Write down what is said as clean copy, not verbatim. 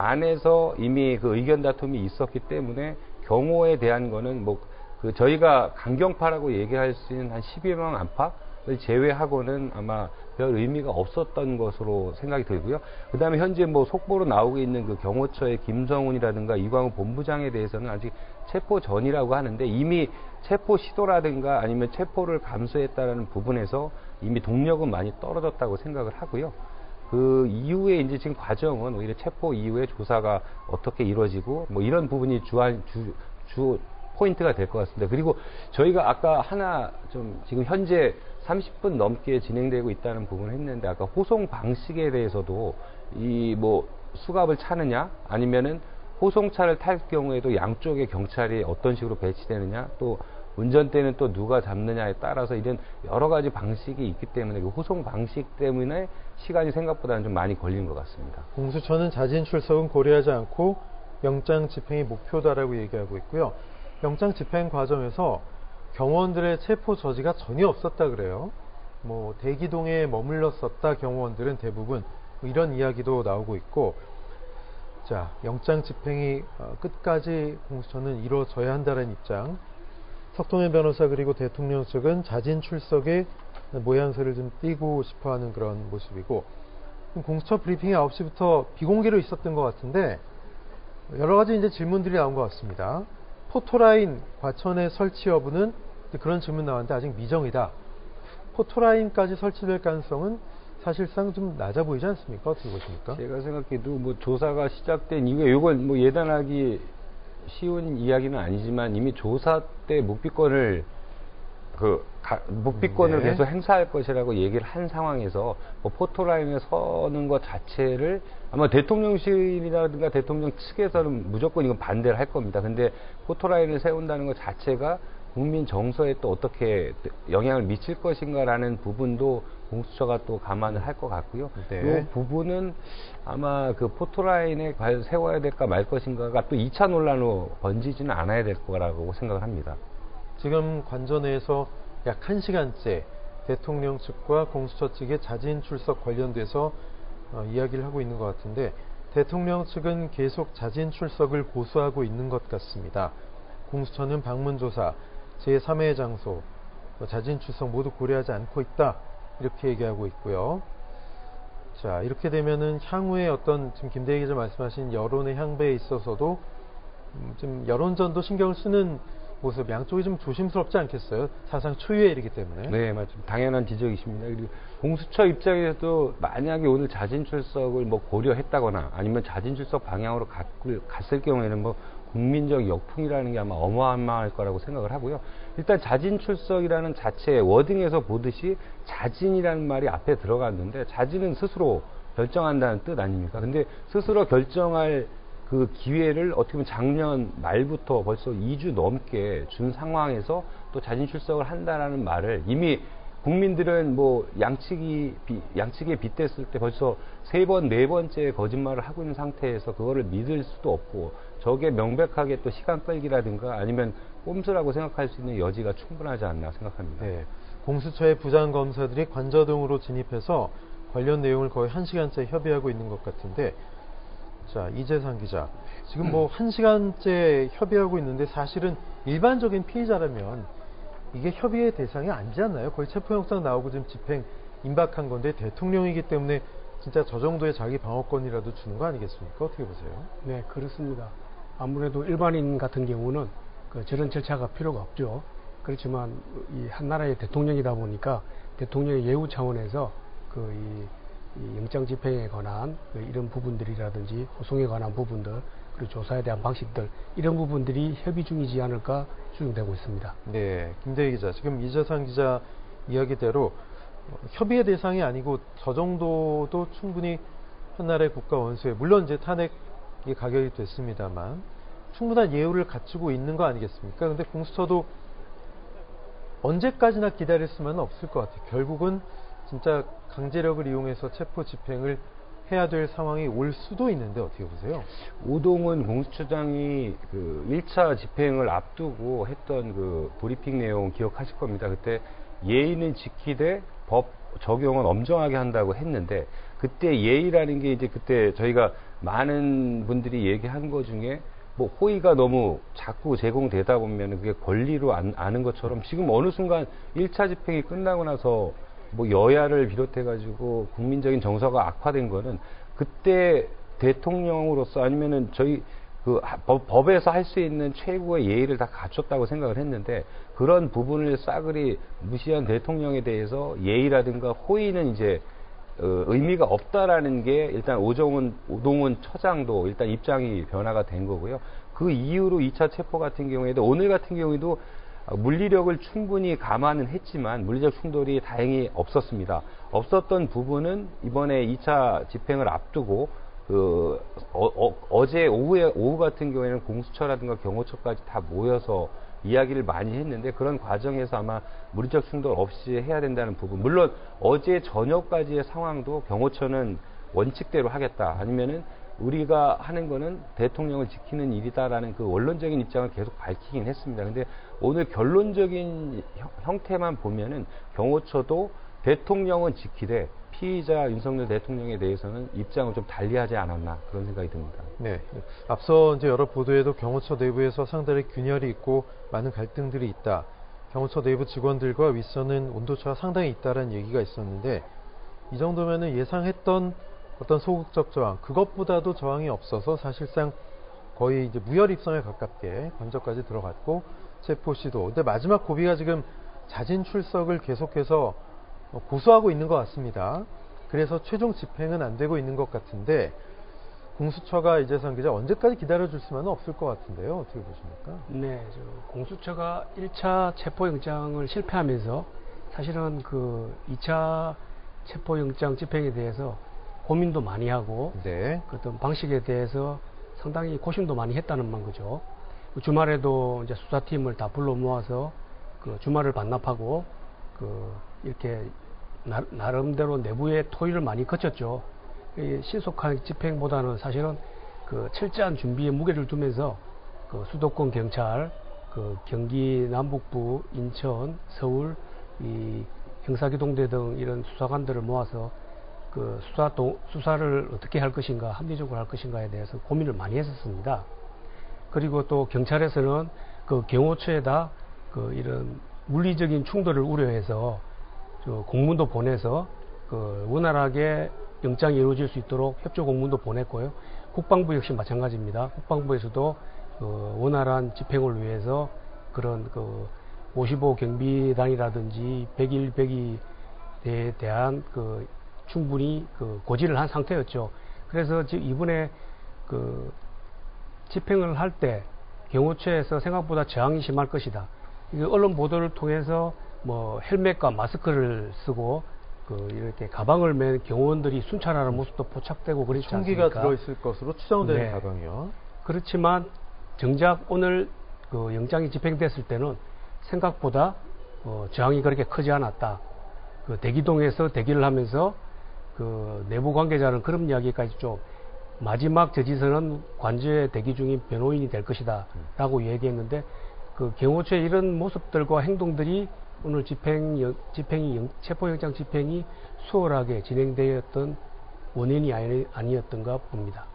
안에서 이미 그 의견 다툼이 있었기 때문에 경호에 대한 거는 뭐 그 저희가 강경파라고 얘기할 수 있는 한 12명 안팎을 제외하고는 아마 별 의미가 없었던 것으로 생각이 들고요. 그 다음에 현재 뭐 속보로 나오고 있는 그 경호처의 김성훈이라든가 이광우 본부장에 대해서는 아직 체포 전이라고 하는데 이미 체포 시도라든가 아니면 체포를 감수했다는 부분에서 이미 동력은 많이 떨어졌다고 생각을 하고요. 그 이후에 이제 지금 과정은 오히려 체포 이후에 조사가 어떻게 이루어지고 뭐 이런 부분이 주 포인트가 될 것 같습니다. 그리고 저희가 아까 하나 좀 지금 현재 30분 넘게 진행되고 있다는 부분을 했는데 아까 호송 방식에 대해서도 이 뭐 수갑을 차느냐 아니면은 호송차를 탈 경우에도 양쪽에 경찰이 어떤 식으로 배치되느냐 또 운전대는 또 누가 잡느냐에 따라서 이런 여러 가지 방식이 있기 때문에 그 호송 방식 때문에 시간이 생각보다는 좀 많이 걸린 것 같습니다. 공수처는 자진 출석은 고려하지 않고 영장 집행이 목표다라고 얘기하고 있고요. 영장 집행 과정에서 경호원들의 체포 저지가 전혀 없었다 그래요. 뭐 대기동에 머물렀었다 경호원들은 대부분 뭐 이런 이야기도 나오고 있고, 자 영장 집행이 끝까지 공수처는 이루어져야 한다는 입장. 석동현 변호사 그리고 대통령 측은 자진 출석에 모양새를 좀 띄고 싶어하는 그런 모습이고, 공수처 브리핑이 9시부터 비공개로 있었던 것 같은데 여러 가지 이제 질문들이 나온 것 같습니다. 포토라인 과천의 설치 여부는 그런 질문 나왔는데 아직 미정이다. 포토라인까지 설치될 가능성은 사실상 좀 낮아 보이지 않습니까? 어떻게 보십니까? 제가 생각해도 뭐 조사가 시작된 이후에 이건 뭐 예단하기 쉬운 이야기는 아니지만 이미 조사 때 묵비권을 네. 계속 행사할 것이라고 얘기를 한 상황에서 뭐 포토라인에 서는 것 자체를 아마 대통령실이라든가 대통령 측에서는 무조건 이건 반대를 할 겁니다. 근데 포토라인을 세운다는 것 자체가 국민 정서에 또 어떻게 영향을 미칠 것인가라는 부분도 공수처가 또 감안을 할 것 같고요. 네. 이 부분은 아마 그 포토라인에 과연 세워야 될까 말 것인가가 또 2차 논란으로 번지지는 않아야 될 거라고 생각을 합니다. 지금 관전에서 약 1시간째 대통령 측과 공수처 측의 자진 출석 관련돼서 이야기를 하고 있는 것 같은데, 대통령 측은 계속 자진 출석을 고수하고 있는 것 같습니다. 공수처는 방문조사, 제3의 장소, 자진 출석 모두 고려하지 않고 있다, 이렇게 얘기하고 있고요. 자, 이렇게 되면은 향후에 어떤 지금 김대희 기자 말씀하신 여론의 향배에 있어서도 좀 여론전도 신경을 쓰는 모습, 양쪽이 좀 조심스럽지 않겠어요? 사상 초유의 일이기 때문에. 네, 맞습니다. 당연한 지적이십니다. 그리고 공수처 입장에서도 만약에 오늘 자진 출석을 뭐 고려했다거나 아니면 자진 출석 방향으로 갔을 경우에는 뭐 국민적 역풍이라는 게 아마 어마어마할 거라고 생각을 하고요. 일단 자진 출석이라는 자체 워딩에서 보듯이 자진이라는 말이 앞에 들어갔는데 자진은 스스로 결정한다는 뜻 아닙니까? 근데 스스로 결정할 그 기회를 어떻게 보면 작년 말부터 벌써 2주 넘게 준 상황에서 또 자진 출석을 한다라는 말을 이미 국민들은 뭐 양측에 빗댔을 때 벌써 3번, 4번째 거짓말을 하고 있는 상태에서 그거를 믿을 수도 없고 저게 명백하게 또 시간 끌기라든가 아니면 꼼수라고 생각할 수 있는 여지가 충분하지 않나 생각합니다. 네. 공수처의 부장검사들이 관저동으로 진입해서 관련 내용을 거의 1시간째 협의하고 있는 것 같은데, 자, 이재상 기자. 지금 뭐 1시간째 협의하고 있는데 사실은 일반적인 피의자라면 이게 협의의 대상이 아니지 않나요? 거의 체포영장 나오고 지금 집행 임박한 건데 대통령이기 때문에 진짜 저 정도의 자기 방어권이라도 주는 거 아니겠습니까? 어떻게 보세요? 네, 그렇습니다. 아무래도 일반인 같은 경우는 저런 절차가 필요가 없죠. 그렇지만 이 한 나라의 대통령이다 보니까 대통령의 예우 차원에서 이 영장 집행에 관한 이런 부분들이라든지 호송에 관한 부분들 그리고 조사에 대한 방식들 이런 부분들이 협의 중이지 않을까 추정되고 있습니다. 네, 김대희 기자. 지금 이재상 기자 이야기대로 협의의 대상이 아니고 저 정도도 충분히 한 나라의 국가 원수에, 물론 이제 탄핵이 가결이 됐습니다만 충분한 예우를 갖추고 있는 거 아니겠습니까? 근데 공수처도 언제까지나 기다릴 수만은 없을 것 같아요. 결국은 진짜 강제력을 이용해서 체포 집행을 해야 될 상황이 올 수도 있는데 어떻게 보세요? 오동훈 공수처장이 그 1차 집행을 앞두고 했던 그 브리핑 내용 기억하실 겁니다. 그때 예의는 지키되 법 적용은 엄정하게 한다고 했는데 그때 예의라는 게 이제 그때 저희가 많은 분들이 얘기한 것 중에 뭐 호의가 너무 자꾸 제공되다 보면 그게 권리로 아는 것처럼 지금 어느 순간 1차 집행이 끝나고 나서 뭐 여야를 비롯해 가지고 국민적인 정서가 악화된 거는 그때 대통령으로서 아니면은 저희 그 법에서 할 수 있는 최고의 예의를 다 갖췄다고 생각을 했는데 그런 부분을 싸그리 무시한 대통령에 대해서 예의라든가 호의는 이제 의미가 없다라는 게 일단 오동훈 처장도 일단 입장이 변화가 된 거고요. 그 이후로 2차 체포 같은 경우에도 오늘 같은 경우에도 물리력을 충분히 감안은 했지만 물리적 충돌이 다행히 없었습니다. 없었던 부분은 이번에 2차 집행을 앞두고 어제 오후 같은 경우에는 공수처라든가 경호처까지 다 모여서 이야기를 많이 했는데 그런 과정에서 아마 물리적 충돌 없이 해야 된다는 부분. 물론 어제 저녁까지의 상황도 경호처는 원칙대로 하겠다. 아니면은 우리가 하는 거는 대통령을 지키는 일이다라는 그 원론적인 입장을 계속 밝히긴 했습니다. 근데 오늘 결론적인 형태만 보면은 경호처도 대통령은 지키되 피의자 윤석열 대통령에 대해서는 입장을 좀 달리하지 않았나 그런 생각이 듭니다. 네. 앞서 이제 여러 보도에도 경호처 내부에서 상당히 균열이 있고 많은 갈등들이 있다. 경호처 내부 직원들과 윗선은 온도차가 상당히 있다라는 얘기가 있었는데 이 정도면은 예상했던 어떤 소극적 저항, 그것보다도 저항이 없어서 사실상 거의 이제 무혈 입성에 가깝게 건조까지 들어갔고 체포 시도. 근데 마지막 고비가 지금 자진 출석을 계속해서 고수하고 있는 것 같습니다. 그래서 최종 집행은 안 되고 있는 것 같은데 공수처가 이재상 기자 언제까지 기다려줄 수만은 없을 것 같은데요. 어떻게 보십니까? 네, 공수처가 1차 체포영장을 실패하면서 사실은 그 2차 체포영장 집행에 대해서 고민도 많이 하고 네. 그 어떤 방식에 대해서 상당히 고심도 많이 했다는 말 거죠. 주말에도 이제 수사팀을 다 불러 모아서 그 주말을 반납하고 그 이렇게 나름대로 내부의 토의를 많이 거쳤죠. 신속한 집행보다는 사실은 그 철저한 준비에 무게를 두면서 그 수도권 경찰, 그 경기 남북부, 인천, 서울, 이 형사기동대 등 이런 수사관들을 모아서 그 수사를 어떻게 할 것인가, 합리적으로 할 것인가에 대해서 고민을 많이 했었습니다. 그리고 또 경찰에서는 그 경호처에다 그 이런 물리적인 충돌을 우려해서 공문도 보내서 그 원활하게 영장이 이루어질 수 있도록 협조 공문도 보냈고요. 국방부 역시 마찬가지입니다. 국방부에서도 원활한 집행을 위해서 그런 그 55 경비단이라든지 101, 102에 대한 그 충분히 그 고지를 한 상태였죠. 그래서 지금 이번에 그 집행을 할 때 경호처에서 생각보다 저항이 심할 것이다. 이 언론 보도를 통해서 뭐 헬멧과 마스크를 쓰고 그 이렇게 가방을 맨 경호원들이 순찰하는 모습도 포착되고 그렇지 않습니까? 총기가 들어있을 것으로 추정되는 네. 가방이요. 그렇지만 정작 오늘 그 영장이 집행됐을 때는 생각보다 저항이 그렇게 크지 않았다. 그 대기동에서 대기를 하면서 그 내부 관계자는 그런 이야기까지 좀 마지막 저지선은 관저에 대기 중인 변호인이 될 것이다 라고 얘기했는데 그 경호처의 이런 모습들과 행동들이 오늘 체포영장 집행이 수월하게 진행되었던 원인이 아니었던가 봅니다.